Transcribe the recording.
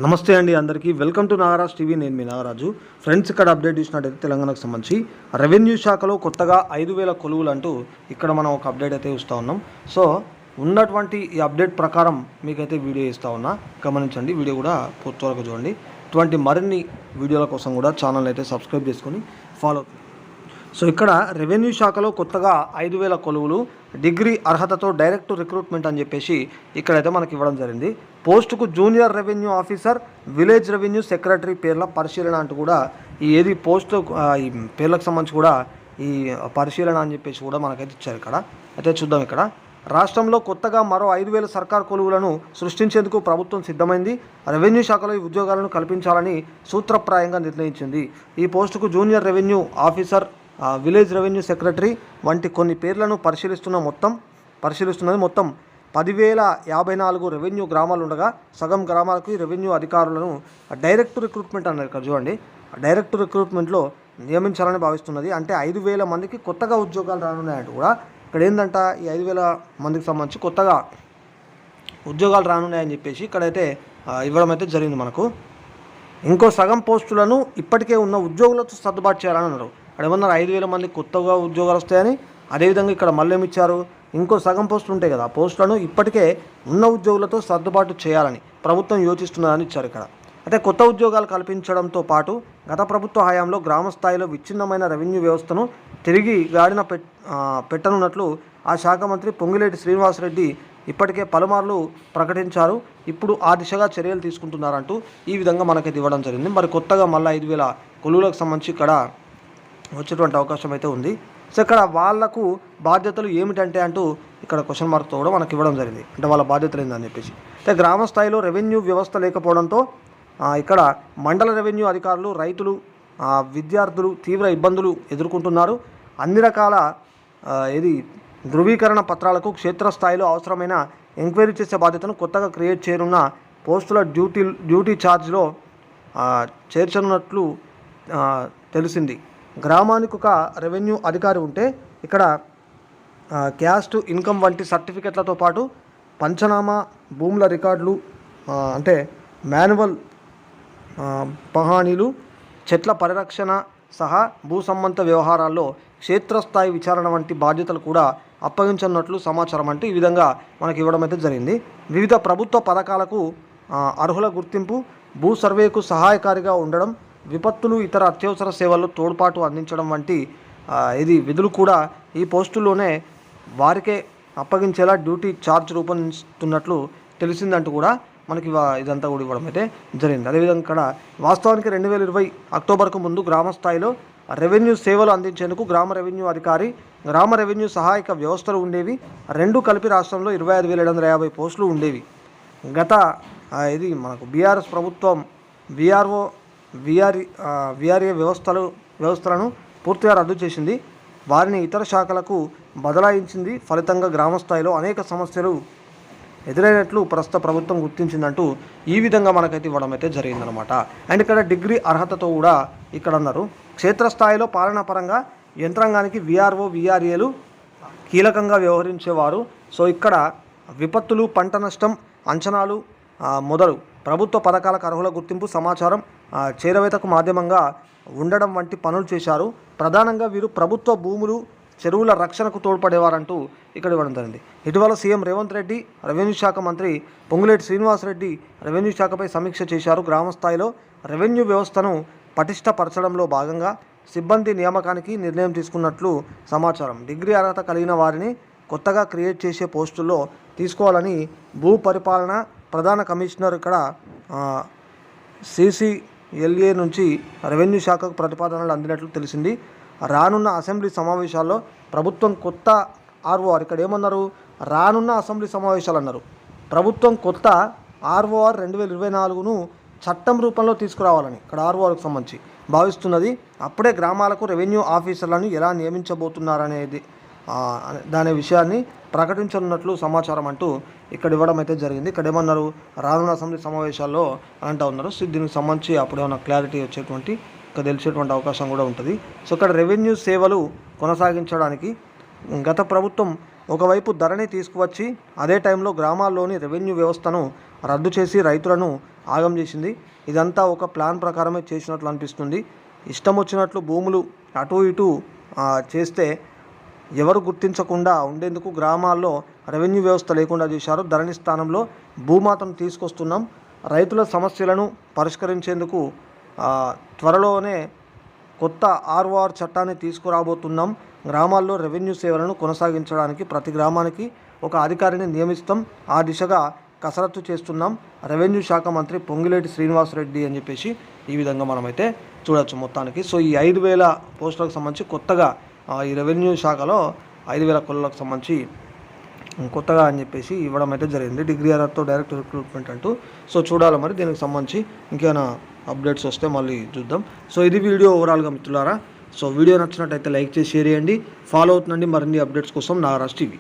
నమస్తే అండి అందరికీ వెల్కమ్ టు నాగరాజ్ టీవీ. నేను మీ నాగరాజు. ఫ్రెండ్స్, ఇక్కడ అప్డేట్ ఇచ్చినట్టయితే తెలంగాణకు సంబంధించి రెవెన్యూ శాఖలో కొత్తగా 5,000 కొలువులు అంటూ ఇక్కడ మనం ఒక అప్డేట్ అయితే ఇస్తూ ఉన్నాం. సో ఉన్నటువంటి ఈ అప్డేట్ ప్రకారం మీకైతే వీడియో ఇస్తూ ఉన్నా, గమనించండి. వీడియో కూడా పూర్తి వరకు చూడండి. ఇటువంటి మరిన్ని వీడియోల కోసం కూడా ఛానల్ అయితే సబ్స్క్రైబ్ చేసుకొని ఫాలో. సో ఇక్కడ రెవెన్యూ శాఖలో కొత్తగా 5,000 కొలువులు, డిగ్రీ అర్హతతో డైరెక్ట్ రిక్రూట్మెంట్ అని చెప్పేసి ఇక్కడైతే మనకి ఇవ్వడం జరిగింది. పోస్టుకు junior revenue officer, village revenue secretary పేర్ల పరిశీలన అంటూ కూడా ఏది పోస్టు ఈ పేర్లకు సంబంధించి కూడా ఈ పరిశీలన అని చెప్పేసి కూడా మనకైతే ఇచ్చారు. ఇక్కడ అయితే చూద్దాం. ఇక్కడ రాష్ట్రంలో కొత్తగా మరో 5,000 సర్కార్ కొలువులను సృష్టించేందుకు ప్రభుత్వం సిద్ధమైంది. రెవెన్యూ శాఖలో ఈ ఉద్యోగాలను కల్పించాలని సూత్రప్రాయంగా నిర్ణయించింది. ఈ పోస్టుకు junior revenue officer, village revenue secretary వంటి కొన్ని పేర్లను పరిశీలిస్తున్నది మొత్తం 10,054 రెవెన్యూ గ్రామాలు ఉండగా సగం గ్రామాలకు రెవెన్యూ అధికారులను డైరెక్ట్ రిక్రూట్మెంట్ అన్నారు. ఇక్కడ చూడండి, డైరెక్ట్ రిక్రూట్మెంట్లో నియమించాలని భావిస్తున్నది. అంటే 5,000 మందికి కొత్తగా ఉద్యోగాలు రానున్నాయంటే కూడా ఇక్కడ ఏంటంట, ఈ 5,000 మందికి సంబంధించి కొత్తగా ఉద్యోగాలు రానున్నాయని చెప్పేసి ఇక్కడైతే ఇవ్వడం అయితే జరిగింది మనకు. ఇంకో సగం పోస్టులను ఇప్పటికే ఉన్న ఉద్యోగులతో సర్దుబాటు చేయాలని అన్నారు. అక్కడ ఏమన్నారు, 5,000 మందికి కొత్తగా ఉద్యోగాలు వస్తాయని. అదేవిధంగా ఇక్కడ మళ్ళీ ఏమిచ్చారు, ఇంకో సగం పోస్టులు ఉంటాయి కదా, ఆ పోస్టులను ఇప్పటికే ఉన్న ఉద్యోగులతో సర్దుబాటు చేయాలని ప్రభుత్వం యోచిస్తున్నదని ఇచ్చారు. ఇక్కడ అయితే కొత్త ఉద్యోగాలు కల్పించడంతో పాటు గత ప్రభుత్వ హయాంలో గ్రామ స్థాయిలో విచ్ఛిన్నమైన రెవెన్యూ వ్యవస్థను తిరిగి గాడిన పెట్టనున్నట్లు ఆ శాఖ మంత్రి పొంగులేటి శ్రీనివాసరెడ్డి ఇప్పటికే పలుమార్లు ప్రకటించారు. ఇప్పుడు ఆ దిశగా చర్యలు తీసుకుంటున్నారంటూ ఈ విధంగా మనకైతే ఇవ్వడం జరిగింది. మరి కొత్తగా మళ్ళీ 5,000 కొలువులకు సంబంధించి ఇక్కడ వచ్చేటువంటి అవకాశం అయితే ఉంది. సో ఇక్కడ వాళ్లకు బాధ్యతలు ఏమిటంటే అంటూ ఇక్కడ క్వశ్చన్ మార్క్తో కూడా మనకి ఇవ్వడం జరిగింది. అంటే వాళ్ళ బాధ్యతలు ఏందని చెప్పేసి. అయితే గ్రామ స్థాయిలో రెవెన్యూ వ్యవస్థ లేకపోవడంతో ఇక్కడ మండల రెవెన్యూ అధికారులు, రైతులు, విద్యార్థులు తీవ్ర ఇబ్బందులు ఎదుర్కొంటున్నారు. అన్ని రకాల ధృవీకరణ పత్రాలకు క్షేత్రస్థాయిలో అవసరమైన ఎంక్వైరీ చేసే బాధ్యతను కొత్తగా క్రియేట్ చేయనున్న పోస్టుల డ్యూటీ ఛార్జ్లో చేర్చనున్నట్లు తెలిసింది. గ్రామానికి ఒక రెవెన్యూ అధికారి ఉంటే ఇక్కడ క్యాస్ట్, ఇన్కమ్ వంటి సర్టిఫికెట్లతో పాటు పంచనామా, భూముల రికార్డులు, అంటే మాన్యువల్ పహానీలు, చెట్ల పరిరక్షణ సహా భూ సంబంధ వ్యవహారాల్లో క్షేత్రస్థాయి విచారణ వంటి బాధ్యతలు కూడా అప్పగించనున్నట్లు సమాచారం. అంటే ఈ విధంగా మనకి ఇవ్వడం అయితే జరిగింది. వివిధ ప్రభుత్వ పథకాలకు అర్హుల గుర్తింపు, భూ సర్వేకు సహాయకారిగా ఉండడం, విపత్తులు, ఇతర అత్యవసర సేవల్లో తోడ్పాటు అందించడం వంటి విధులు కూడా ఈ పోస్టుల్లోనే వారికే అప్పగించేలా డ్యూటీ ఛార్జ్ రూపొందిస్తున్నట్లు తెలిసిందంటూ కూడా మనకి ఇదంతా కూడా ఇవ్వడం అయితే జరిగింది. అదేవిధంగా ఇక్కడ వాస్తవానికి 2020 అక్టోబర్కు ముందు గ్రామ స్థాయిలో రెవెన్యూ సేవలు అందించేందుకు గ్రామ రెవెన్యూ అధికారి, గ్రామ రెవెన్యూ సహాయక వ్యవస్థలు ఉండేవి. రెండు కలిపి రాష్ట్రంలో 25,750 పోస్టులు ఉండేవి. గత మనకు బీఆర్ఎస్ ప్రభుత్వం విఆర్ఏ వ్యవస్థలను పూర్తిగా రద్దు చేసింది. వారిని ఇతర శాఖలకు బదలాయించింది. ఫలితంగా గ్రామ స్థాయిలో అనేక సమస్యలు ఎదురైనట్లు ప్రస్తుత ప్రభుత్వం గుర్తించిందంటూ ఈ విధంగా మనకైతే ఇవ్వడం అయితే జరిగిందనమాట. అండ్ ఇక్కడ డిగ్రీ అర్హతతో కూడా ఇక్కడ అన్నారు. క్షేత్రస్థాయిలో పాలనాపరంగా యంత్రాంగానికి విఆర్ఓ, విఆర్ఏలు కీలకంగా వ్యవహరించేవారు. సో ఇక్కడ విపత్తులు, పంట నష్టం అంచనాలు మొదలు ప్రభుత్వ పథకాలకు అర్హుల గుర్తింపు, సమాచారం చేరవేతకు మాధ్యమంగా ఉండడం వంటి పనులు చేశారు. ప్రధానంగా వీరు ప్రభుత్వ భూములు, చెరువుల రక్షణకు తోడ్పడేవారంటూ ఇక్కడ ఇవ్వడం జరిగింది. ఇటీవల సీఎం రేవంత్ రెడ్డి, రెవెన్యూ శాఖ మంత్రి పొంగులేటి శ్రీనివాసరెడ్డి రెవెన్యూ శాఖపై సమీక్ష చేశారు. గ్రామ స్థాయిలో రెవెన్యూ వ్యవస్థను పటిష్టపరచడంలో భాగంగా సిబ్బంది నియామకానికి నిర్ణయం తీసుకున్నట్లు సమాచారం. డిగ్రీ అర్హత కలిగిన వారిని కొత్తగా క్రియేట్ చేసే పోస్టుల్లో తీసుకోవాలని భూ పరిపాలన ప్రధాన కమిషనర్ ఇక్కడ CCLA నుంచి రెవెన్యూ శాఖకు ప్రతిపాదనలు అందినట్లు తెలిసింది. రానున్న అసెంబ్లీ సమావేశాల్లో ప్రభుత్వం కొత్త ROR, ఇక్కడ ఏమన్నారు, రానున్న అసెంబ్లీ సమావేశాలు అన్నారు. ప్రభుత్వం కొత్త ROR 2024ను చట్టం రూపంలో తీసుకురావాలని ఇక్కడ RORకు సంబంధించి భావిస్తున్నది. అప్పుడే గ్రామాలకు రెవెన్యూ ఆఫీసర్లను ఎలా నియమించబోతున్నారనేది దాని విషయాన్ని ప్రకటించనున్నట్లు సమాచారం అంటూ ఇక్కడ ఇవ్వడం అయితే జరిగింది. ఇక్కడ ఏమన్నారు, రానున్న అసెంబ్లీ సమావేశాల్లో అంటూ ఉన్నారు. సో దీనికి సంబంధించి అప్పుడు ఏమైనా క్లారిటీ వచ్చేటువంటి తెలిసేటువంటి అవకాశం కూడా ఉంటుంది. సో ఇక్కడ రెవెన్యూ సేవలు కొనసాగించడానికి గత ప్రభుత్వం ఒకవైపు ధరణి తీసుకువచ్చి అదే టైంలో గ్రామాల్లోని రెవెన్యూ వ్యవస్థను రద్దు చేసి రైతులను ఆగం చేసింది. ఇదంతా ఒక ప్లాన్ ప్రకారమే చేసినట్లు అనిపిస్తుంది. ఇష్టం వచ్చినట్లు భూములు అటు ఇటు చేస్తే ఎవరు గుర్తించకుండా ఉండేందుకు గ్రామాల్లో రెవెన్యూ వ్యవస్థ లేకుండా చేశారు. ధరణి స్థానంలో భూమాతను తీసుకొస్తున్నాం. రైతుల సమస్యలను పరిష్కరించేందుకు త్వరలోనే కొత్త ROR చట్టాన్ని తీసుకురాబోతున్నాం. గ్రామాల్లో రెవెన్యూ సేవలను కొనసాగించడానికి ప్రతి గ్రామానికి ఒక అధికారిని నియమిస్తాం. ఆ దిశగా కసరత్తు చేస్తున్నాం. రెవెన్యూ శాఖ మంత్రి పొంగిలేటి శ్రీనివాసరెడ్డి అని చెప్పేసి ఈ విధంగా మనమైతే చూడొచ్చు మొత్తానికి. సో ఈ 5,000 పోస్టులకు సంబంధించి కొత్తగా ఈ రెవెన్యూ శాఖలో 5,000 కొలువులకు సంబంధించి కొత్తగా అని చెప్పేసి ఇవ్వడం అయితే జరిగింది. డిగ్రీ అర్హతతో డైరెక్ట్ రిక్రూట్మెంట్ అంటూ. సో చూడాలి మరి దీనికి సంబంధించి ఇంకేమైనా అప్డేట్స్ వస్తే మళ్ళీ చూద్దాం. సో ఇది వీడియో ఓవరాల్గా మిత్రులారా. సో వీడియో నచ్చినట్టయితే లైక్ చేసి షేర్ చేయండి. ఫాలో అవుతుందండి మరిన్ని అప్డేట్స్ కోసం నాగరాజ్ టీవీ.